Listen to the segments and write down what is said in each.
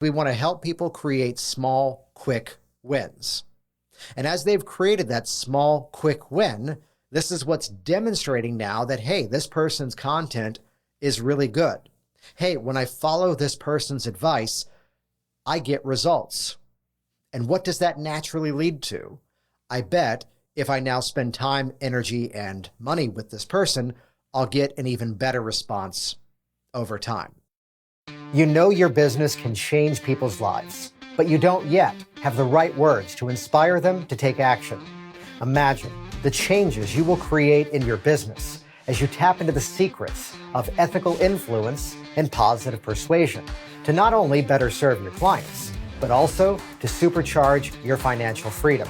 We want to help people create small, quick wins. And as they've created that small, quick win, this is what's demonstrating now that, hey, this person's content is really good. Hey, when I follow this person's advice, I get results. And what does that naturally lead to? I bet if I now spend time, energy, and money with this person, I'll get an even better response over time. You know your business can change people's lives, but you don't yet have the right words to inspire them to take action. Imagine the changes you will create in your business as you tap into the secrets of ethical influence and positive persuasion to not only better serve your clients, but also to supercharge your financial freedom.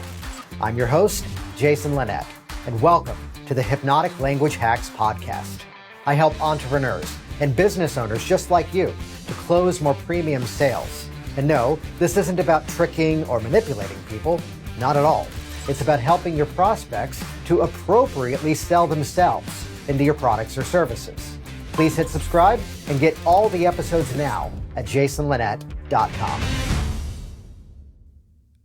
I'm your host, Jason Linett, and welcome to the Hypnotic Language Hacks podcast. I help entrepreneurs and business owners just like you to close more premium sales. And no, this isn't about tricking or manipulating people, not at all. It's about helping your prospects to appropriately sell themselves into your products or services. Please hit subscribe and get all the episodes now at jasonlinett.com.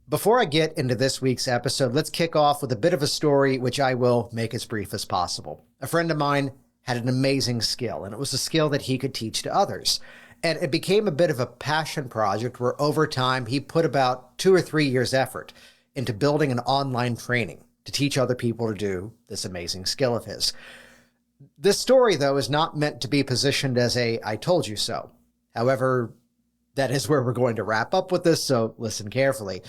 Before I get into this week's episode, let's kick off with a bit of a story, which I will make as brief as possible. A friend of mine had an amazing skill, and it was a skill that he could teach to others. And it became a bit of a passion project where over time he put about 2 or 3 years' effort into building an online training to teach other people to do this amazing skill of his. This story, though, is not meant to be positioned as a I told you so. However, that is where we're going to wrap up with this, so listen carefully.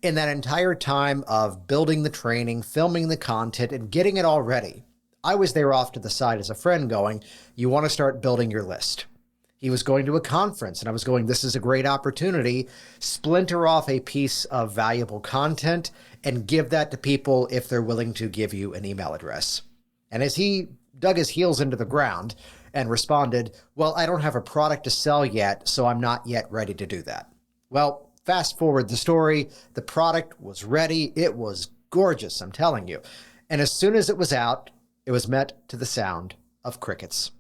In that entire time of building the training, filming the content, and getting it all ready, I was there off to the side as a friend going, you want to start building your list. He was going to a conference, and I was going, this is a great opportunity. Splinter off a piece of valuable content and give that to people if they're willing to give you an email address. And as he dug his heels into the ground and responded, well, I don't have a product to sell yet, so I'm not yet ready to do that. Well, fast forward the story. The product was ready. It was gorgeous, I'm telling you. And as soon as it was out, it was met to the sound of crickets.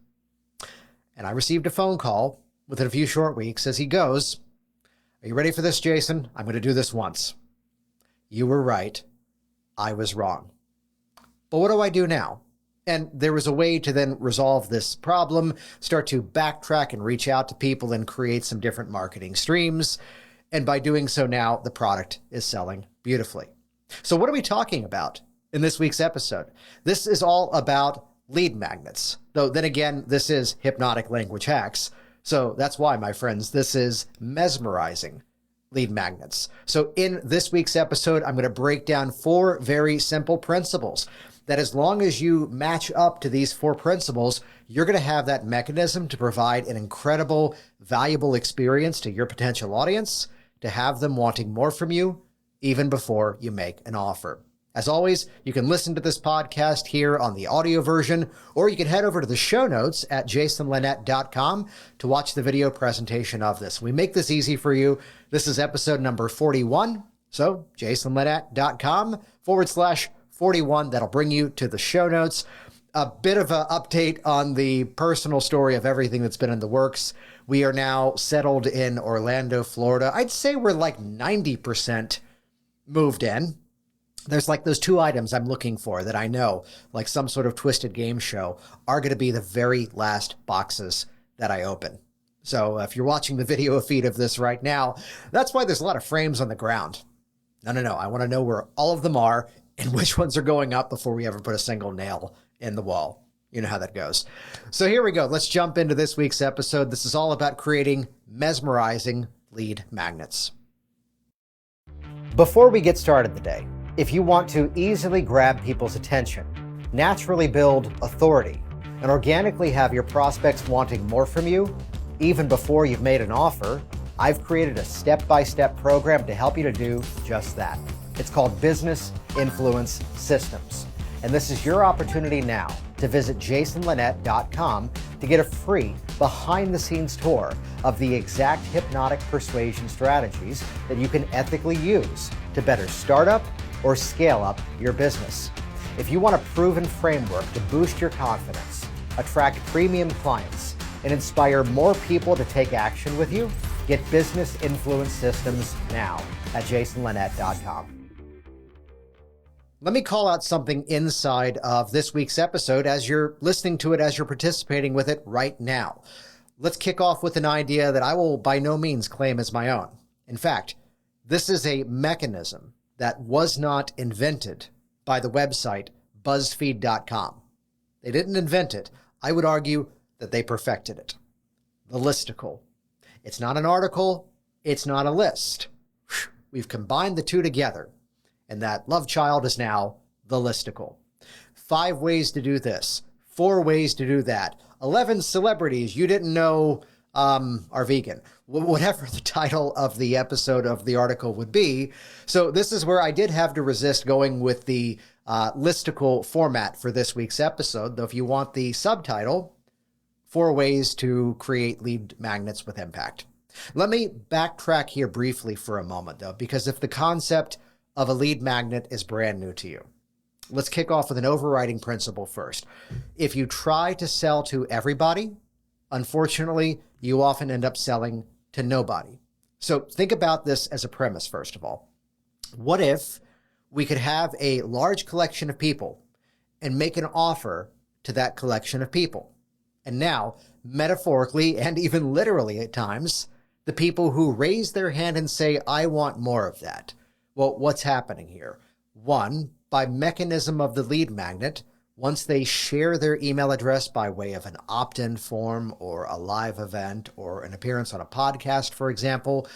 And I received a phone call within a few short weeks as he goes, are you ready for this, Jason? I'm going to do this once. You were right. I was wrong. But what do I do now? And there was a way to then resolve this problem, start to backtrack and reach out to people and create some different marketing streams. And by doing so now, the product is selling beautifully. So what are we talking about in this week's episode? This is all about lead magnets. Though then again, this is Hypnotic Language Hacks. So that's why, my friends, this is Mesmerizing lead magnets. So in this week's episode, I'm going to break down 4 very simple principles that as long as you match up to these 4 principles, you're going to have that mechanism to provide an incredible, valuable experience to your potential audience, to have them wanting more from you even before you make an offer. As always, you can listen to this podcast here on the audio version, or you can head over to the show notes at jasonlinett.com to watch the video presentation of this. We make this easy for you. This is episode number 41. So jasonlinett.com/41. That'll bring you to the show notes. A bit of an update on the personal story of everything that's been in the works. We are now settled in Orlando, Florida. I'd say we're like 90% moved in. There's like those 2 items I'm looking for that I know, like some sort of twisted game show, are going to be the very last boxes that I open. So if you're watching the video feed of this right now, that's why there's a lot of frames on the ground. No. I want to know where all of them are and which ones are going up before we ever put a single nail in the wall. You know how that goes. So here we go. Let's jump into this week's episode. This is all about creating mesmerizing lead magnets. Before we get started today, if you want to easily grab people's attention, naturally build authority, and organically have your prospects wanting more from you, even before you've made an offer, I've created a step-by-step program to help you to do just that. It's called Business Influence Systems. And this is your opportunity now to visit jasonlinett.com to get a free behind-the-scenes tour of the exact hypnotic persuasion strategies that you can ethically use to better start up or scale up your business. If you want a proven framework to boost your confidence, attract premium clients, and inspire more people to take action with you, Get business influence systems now at jasonlinett.com. Let me call out something inside of this week's episode as you're listening to it, as you're participating with it right now. Let's kick off with an idea that I will by no means claim as my own. In fact, this is a mechanism that was not invented by the website BuzzFeed.com. They didn't invent it. I would argue that they perfected it. The listicle. It's not an article. It's not a list. We've combined the two together, and that love child is now the listicle. 5 ways to do this. 4 ways to do that. 11 celebrities you didn't know are vegan. Whatever the title of the episode of the article would be. So this is where I did have to resist going with the listicle format for this week's episode, though if you want the subtitle, 4 ways to create lead magnets with impact. Let me backtrack here briefly for a moment, though, because if the concept of a lead magnet is brand new to you, let's kick off with an overriding principle first. If you try to sell to everybody, unfortunately, you often end up selling to nobody. So think about this as a premise, first of all. What if we could have a large collection of people and make an offer to that collection of people? And now, metaphorically and even literally at times, the people who raise their hand and say, I want more of that. Well, what's happening here? 1, by mechanism of the lead magnet, once they share their email address by way of an opt-in form or a live event or an appearance on a podcast, for example,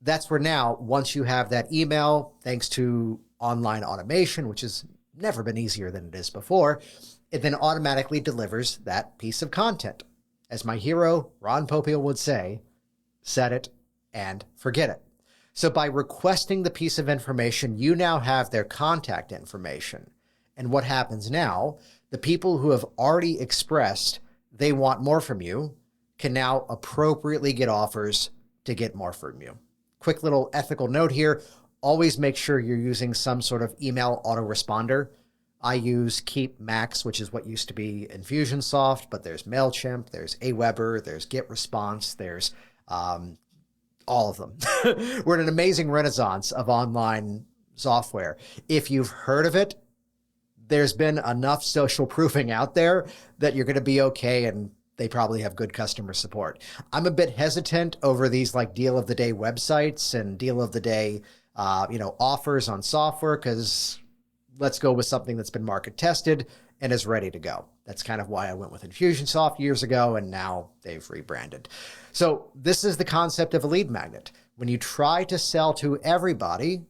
that's where now, once you have that email, thanks to online automation, which has never been easier than it is before, it then automatically delivers that piece of content. As my hero, Ron Popeil, would say, set it and forget it. So by requesting the piece of information, you now have their contact information. And what happens now, the people who have already expressed they want more from you can now appropriately get offers to get more from you. Quick little ethical note here, always make sure you're using some sort of email autoresponder. I use Keep Max, which is what used to be Infusionsoft, but there's MailChimp, there's Aweber, there's GetResponse, there's all of them. We're in an amazing renaissance of online software. If you've heard of it, there's been enough social proofing out there that you're going to be okay, and they probably have good customer support. I'm a bit hesitant over these like deal of the day websites and deal of the day offers on software, because let's go with something that's been market tested and is ready to go. That's kind of why I went with Infusionsoft years ago, and now they've rebranded. So this is the concept of a lead magnet. When you try to sell to everybody,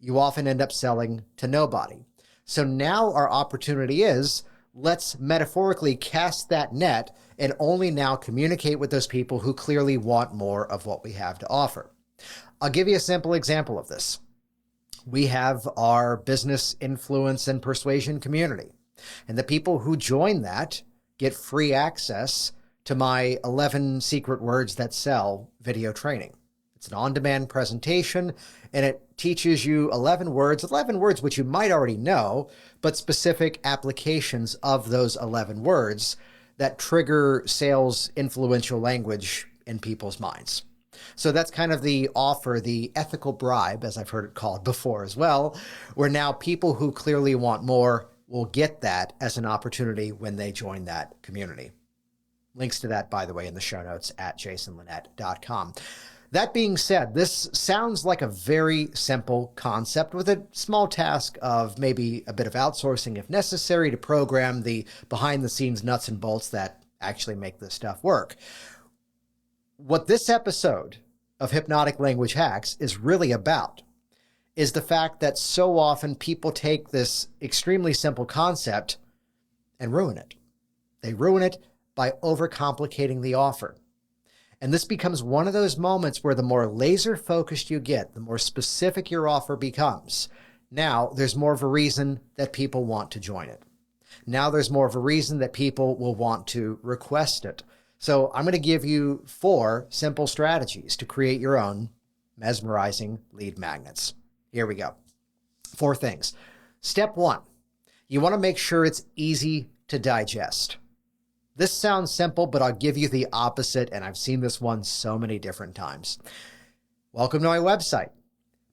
you often end up selling to nobody. So now our opportunity is, let's metaphorically cast that net and only now communicate with those people who clearly want more of what we have to offer. I'll give you a simple example of this. We have our business influence and persuasion community, and the people who join that get free access to my 11 secret words that sell video training. It's an on-demand presentation, and it teaches you 11 words which you might already know, but specific applications of those 11 words that trigger sales influential language in people's minds. So that's kind of the offer, the ethical bribe, as I've heard it called before as well, where now people who clearly want more will get that as an opportunity when they join that community. Links to that, by the way, in the show notes at jasonlinett.com. That being said, this sounds like a very simple concept with a small task of maybe a bit of outsourcing if necessary to program the behind-the-scenes nuts and bolts that actually make this stuff work. What this episode of Hypnotic Language Hacks is really about is the fact that so often people take this extremely simple concept and ruin it. They ruin it by overcomplicating the offer. And this becomes one of those moments where the more laser focused you get, the more specific your offer becomes. Now there's more of a reason that people want to join it. Now there's more of a reason that people will want to request it. So I'm going to give you 4 simple strategies to create your own mesmerizing lead magnets. Here we go. 4 things. Step 1, you want to make sure it's easy to digest. This sounds simple, but I'll give you the opposite, and I've seen this one so many different times. Welcome to my website.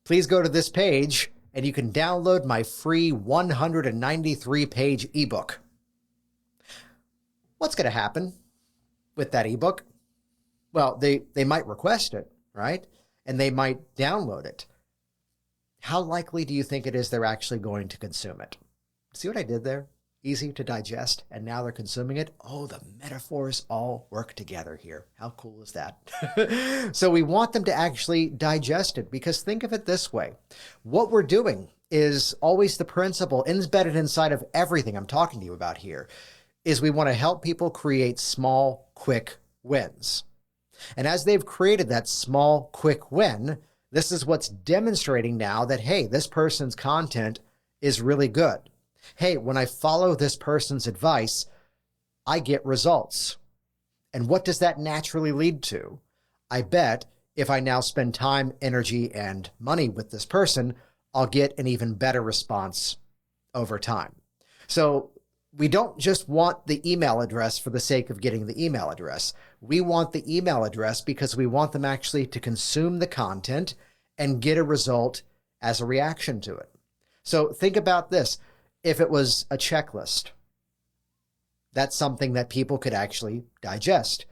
Please go to this page, and you can download my free 193-page ebook. What's going to happen with that ebook? Well, they might request it, right? And they might download it. How likely do you think it is they're actually going to consume it? See what I did there? Easy to digest, and now they're consuming it. Oh, the metaphors all work together here. How cool is that? So we want them to actually digest it, because think of it this way. What we're doing is always the principle embedded inside of everything I'm talking to you about here, is we want to help people create small, quick wins. And as they've created that small, quick win, this is what's demonstrating now that, hey, this person's content is really good. Hey, when I follow this person's advice, I get results. And what does that naturally lead to? I bet if I now spend time, energy, and money with this person, I'll get an even better response over time. So we don't just want the email address for the sake of getting the email address. We want the email address because we want them actually to consume the content and get a result as a reaction to it. So think about this. If it was a checklist, that's something that people could actually digest.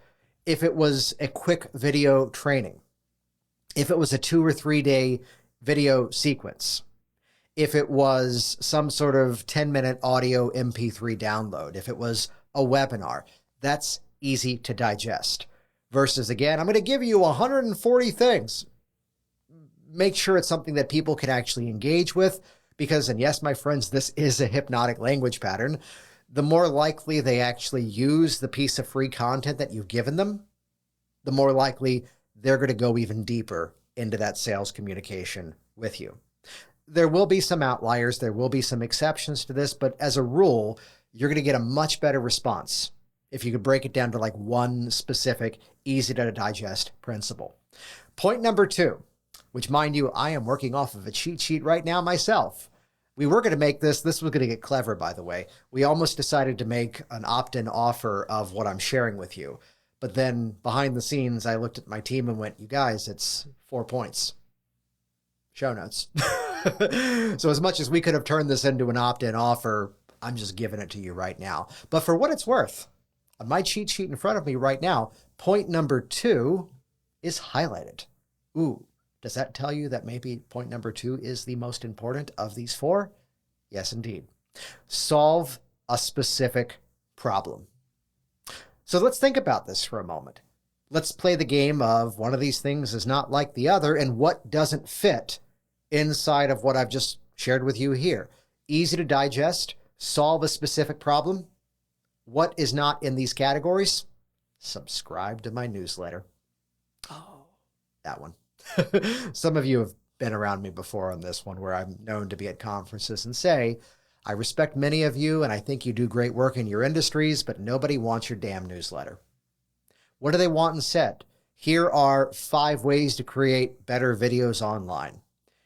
If it was a quick video training, if it was a 2 or 3 day video sequence, if it was some sort of 10-minute audio MP3 download, if it was a webinar, that's easy to digest. Versus, again, I'm going to give you 140 things. Make sure it's something that people can actually engage with. Because, and yes, my friends, this is a hypnotic language pattern. The more likely they actually use the piece of free content that you've given them, the more likely they're going to go even deeper into that sales communication with you. There will be some outliers. There will be some exceptions to this, but as a rule, you're going to get a much better response if you could break it down to like one specific, easy to digest principle. Point number 2. Which, mind you, I am working off of a cheat sheet right now myself. We were going to make this was going to get clever, by the way. We almost decided to make an opt-in offer of what I'm sharing with you. But then behind the scenes, I looked at my team and went, you guys, it's 4 points. Show notes. So as much as we could have turned this into an opt-in offer, I'm just giving it to you right now. But for what it's worth, on my cheat sheet in front of me right now, point number 2 is highlighted. Ooh. Does that tell you that maybe point number 2 is the most important of these 4? Yes, indeed. Solve a specific problem. So let's think about this for a moment. Let's play the game of one of these things is not like the other, and what doesn't fit inside of what I've just shared with you here. Easy to digest, solve a specific problem. What is not in these categories? Subscribe to my newsletter. Oh, that one. Some of you have been around me before on this one, where I'm known to be at conferences and say, I respect many of you and I think you do great work in your industries, but nobody wants your damn newsletter. What do they want instead? Here are 5 ways to create better videos online.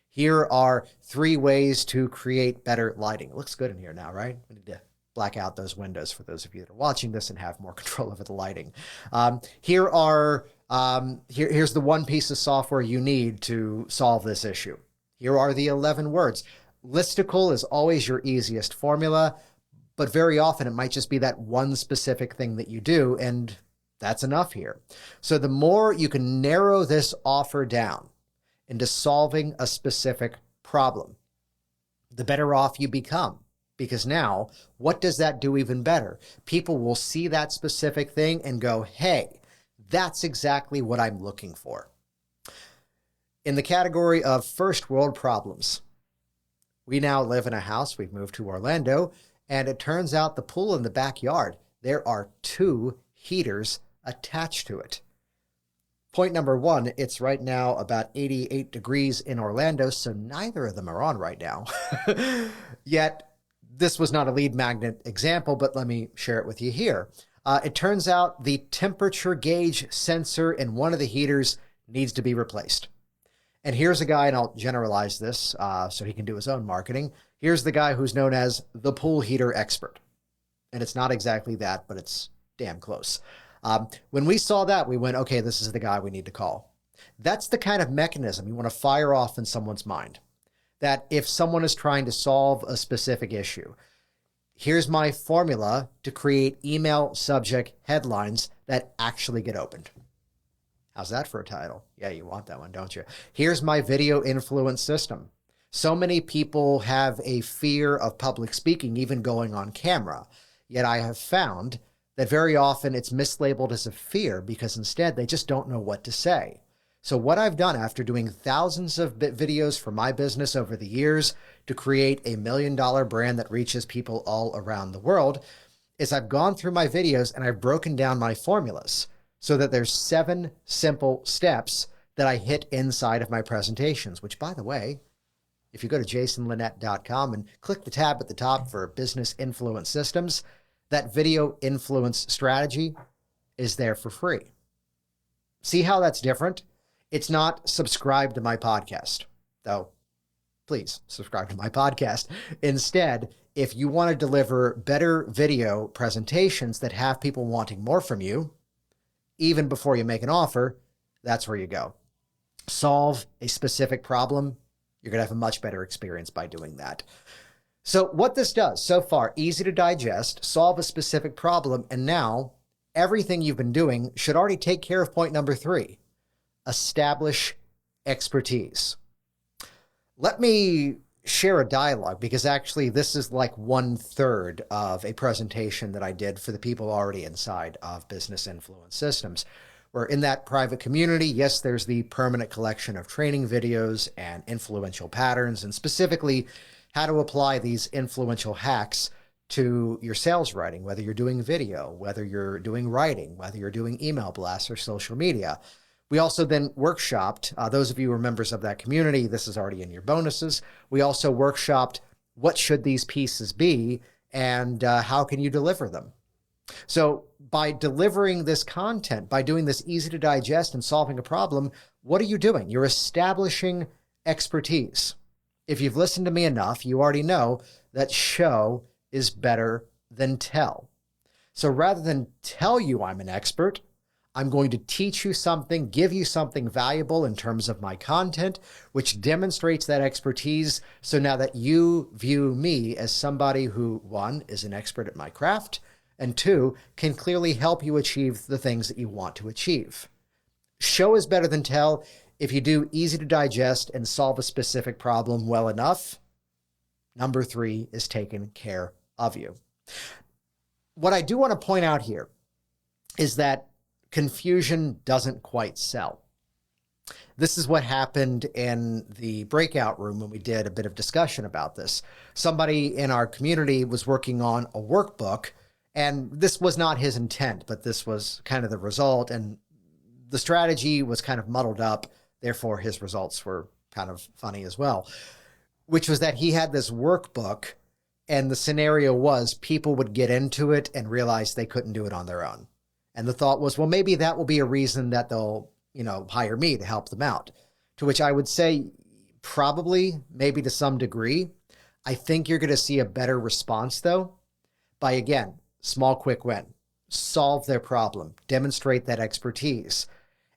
Here are 3 ways to create better lighting. It looks good in here now, right? We need to black out those windows for those of you that are watching this and have more control over the lighting. Here's the one piece of software you need to solve this issue. Here are the 11 words. Listicle is always your easiest formula, but very often it might just be that one specific thing that you do, and that's enough here. So the more you can narrow this offer down into solving a specific problem, the better off you become. Because now, what does that do even better? People will see that specific thing and go, hey, that's exactly what I'm looking for. In the category of first world problems, we now live in a house. We've moved to Orlando, and it turns out the pool in the backyard, there are 2 heaters attached to it. Point number 1, it's right now about 88 degrees in Orlando, so neither of them are on right now. Yet, this was not a lead magnet example, but let me share it with you here. It turns out the temperature gauge sensor in one of the heaters needs to be replaced. And here's a guy, and I'll generalize this so he can do his own marketing. Here's the guy who's known as the pool heater expert. And it's not exactly that, but it's damn close. When we saw that, we went, okay, this is the guy we need to call. That's the kind of mechanism you want to fire off in someone's mind. That if someone is trying to solve a specific issue, here's my formula to create email subject headlines that actually get opened. How's that for a title? Yeah, you want that one, don't you? Here's my video influence system. So many people have a fear of public speaking, even going on camera. Yet I have found that very often it's mislabeled as a fear because instead they just don't know what to say. So what I've done after doing thousands of videos for my business over the years to create a $1 million brand that reaches people all around the world is I've gone through my videos and I've broken down my formulas so that there's 7 simple steps that I hit inside of my presentations, which, by the way, if you go to jasonlinett.com and click the tab at the top for Business Influence Systems, that video influence strategy is there for free. See how that's different? It's not subscribe to my podcast, though. Please subscribe to my podcast. Instead, if you want to deliver better video presentations that have people wanting more from you, even before you make an offer, that's where you go. Solve a specific problem. You're going to have a much better experience by doing that. So what this does so far, easy to digest, solve a specific problem, and now everything you've been doing should already take care of point number 3, establish expertise. Let me share a dialogue because actually this is like 1/3 of a presentation that I did for the people already inside of Business Influence Systems. Where in that private community, yes, there's the permanent collection of training videos and influential patterns, and specifically how to apply these influential hacks to your sales writing, whether you're doing video, whether you're doing writing, whether you're doing email blasts or social media. We also then workshopped, those of you who are members of that community, this is already in your bonuses. We also workshopped what should these pieces be and how can you deliver them. So by delivering this content, by doing this easy to digest and solving a problem, what are you doing? You're establishing expertise. If you've listened to me enough, you already know that show is better than tell. So rather than tell you I'm an expert, I'm going to teach you something, give you something valuable in terms of my content, which demonstrates that expertise. So now that you view me as somebody who, 1, is an expert at my craft, and 2, can clearly help you achieve the things that you want to achieve. Show is better than tell. If you do easy to digest and solve a specific problem well enough, number 3 is taken care of you. What I do want to point out here is that confusion doesn't quite sell. This is what happened in the breakout room when we did a bit of discussion about this. Somebody in our community was working on a workbook, and this was not his intent, but this was kind of the result, and the strategy was kind of muddled up. Therefore, his results were kind of funny as well, which was that he had this workbook, and the scenario was people would get into it and realize they couldn't do it on their own. And the thought was, well, maybe that will be a reason that they'll, hire me to help them out. To which I would say, probably, maybe to some degree. I think you're going to see a better response, though, by, again, small, quick win. Solve their problem. Demonstrate that expertise.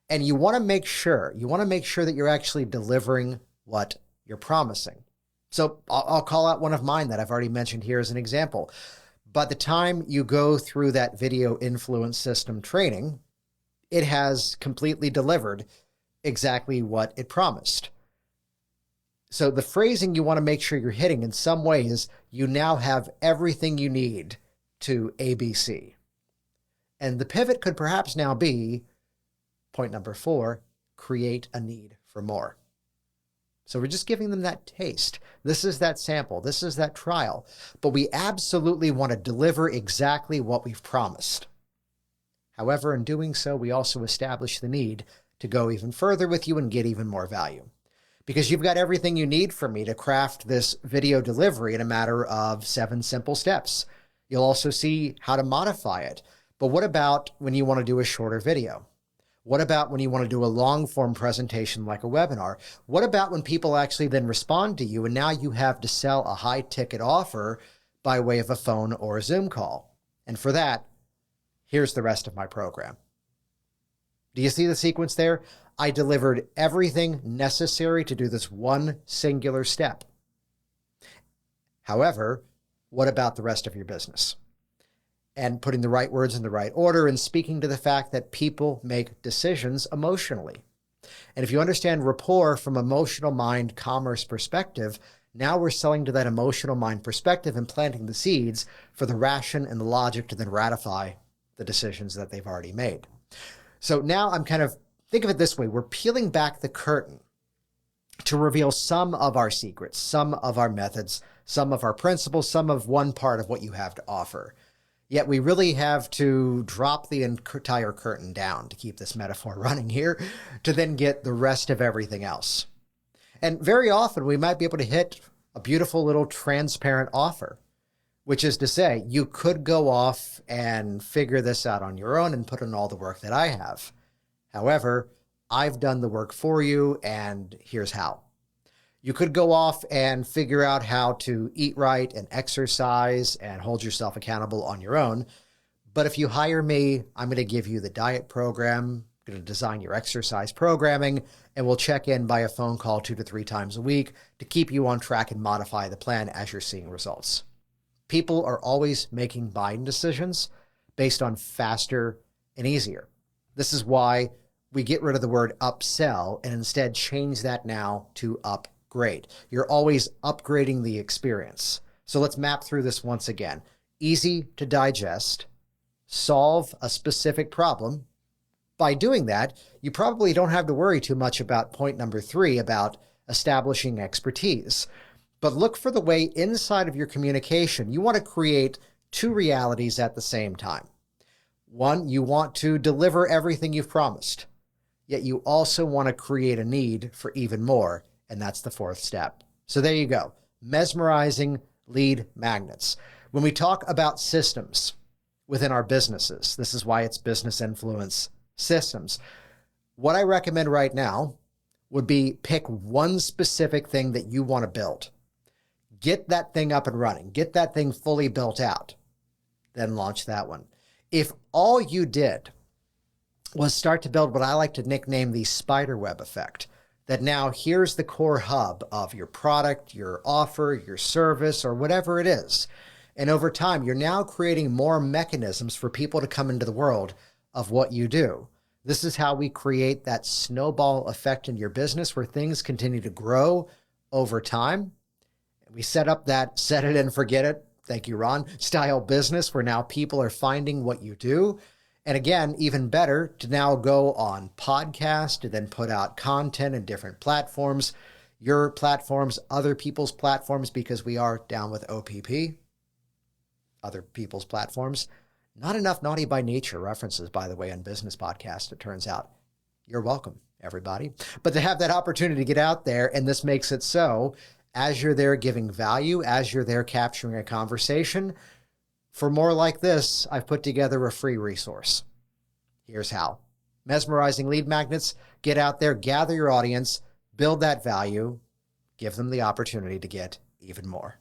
And you want to make sure that you're actually delivering what you're promising. So I'll call out one of mine that I've already mentioned here as an example. By the time you go through that video influence system training, it has completely delivered exactly what it promised. So the phrasing you want to make sure you're hitting in some way is you now have everything you need to ABC. And the pivot could perhaps now be, point number 4, create a need for more. So we're just giving them that taste. This is that sample. This is that trial. But we absolutely want to deliver exactly what we've promised. However, in doing so, we also establish the need to go even further with you and get even more value. Because you've got everything you need from me to craft this video delivery in a matter of 7 simple steps. You'll also see how to modify it. But what about when you want to do a shorter video? What about when you want to do a long-form presentation like a webinar? What about when people actually then respond to you and now you have to sell a high-ticket offer by way of a phone or a Zoom call? And for that, Here's the rest of my program. Do you see the sequence there? I delivered everything necessary to do this one singular step. However, what about the rest of your business? And putting the right words in the right order and speaking to the fact that people make decisions emotionally. And if you understand rapport from emotional mind commerce perspective, now we're selling to that emotional mind perspective and planting the seeds for the ration and the logic to then ratify the decisions that they've already made. So now I'm think of it this way. We're peeling back the curtain to reveal some of our secrets, some of our methods, some of our principles, some of one part of what you have to offer. Yet we really have to drop the entire curtain down, to keep this metaphor running here, to then get the rest of everything else. And very often we might be able to hit a beautiful little transparent offer, which is to say, you could go off and figure this out on your own and put in all the work that I have. However, I've done the work for you, and here's how. You could go off and figure out how to eat right and exercise and hold yourself accountable on your own. But if you hire me, I'm going to give you the diet program, I'm going to design your exercise programming, and we'll check in by a phone call 2 to 3 times a week to keep you on track and modify the plan as you're seeing results. People are always making buying decisions based on faster and easier. This is why we get rid of the word upsell and instead change that now to upgrade. You're always upgrading the experience. So let's map through this once again. Easy to digest, solve a specific problem. By doing that, you probably don't have to worry too much about point number 3, about establishing expertise. But look for the way inside of your communication, you want to create 2 realities at the same time. One, you want to deliver everything you've promised, yet you also want to create a need for even more, and that's the 4th step. So there you go, mesmerizing lead magnets. When we talk about systems within our businesses, this is why it's business influence systems. What I recommend right now would be pick one specific thing that you want to build. Get that thing up and running. Get that thing fully built out. Then launch that one. If all you did was start to build what I like to nickname the spider web effect, that now here's the core hub of your product, your offer, your service, or whatever it is. And over time, you're now creating more mechanisms for people to come into the world of what you do. This is how we create that snowball effect in your business where things continue to grow over time. We set up that set it and forget it, thank you, Ron, style business where now people are finding what you do. And again, even better, to now go on podcasts, to then put out content in different platforms, your platforms, other people's platforms, because we are down with OPP, other people's platforms. Not enough Naughty by Nature references, by the way, on business podcasts, it turns out. You're welcome, everybody. But to have that opportunity to get out there, and this makes it so, as you're there giving value, as you're there capturing a conversation, for more like this, I've put together a free resource. Here's how. Mesmerizing lead magnets. Get out there, gather your audience, build that value, give them the opportunity to get even more.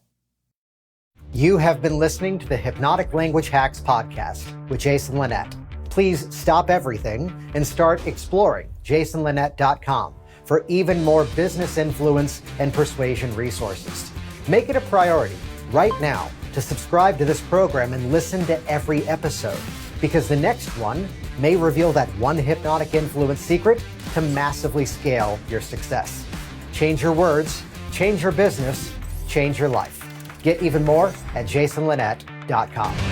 You have been listening to the Hypnotic Language Hacks podcast with Jason Linett. Please stop everything and start exploring jasonlinett.com for even more business influence and persuasion resources. Make it a priority right now to subscribe to this program and listen to every episode, because the next one may reveal that one hypnotic influence secret to massively scale your success. Change your words, change your business, change your life. Get even more at jasonlinett.com.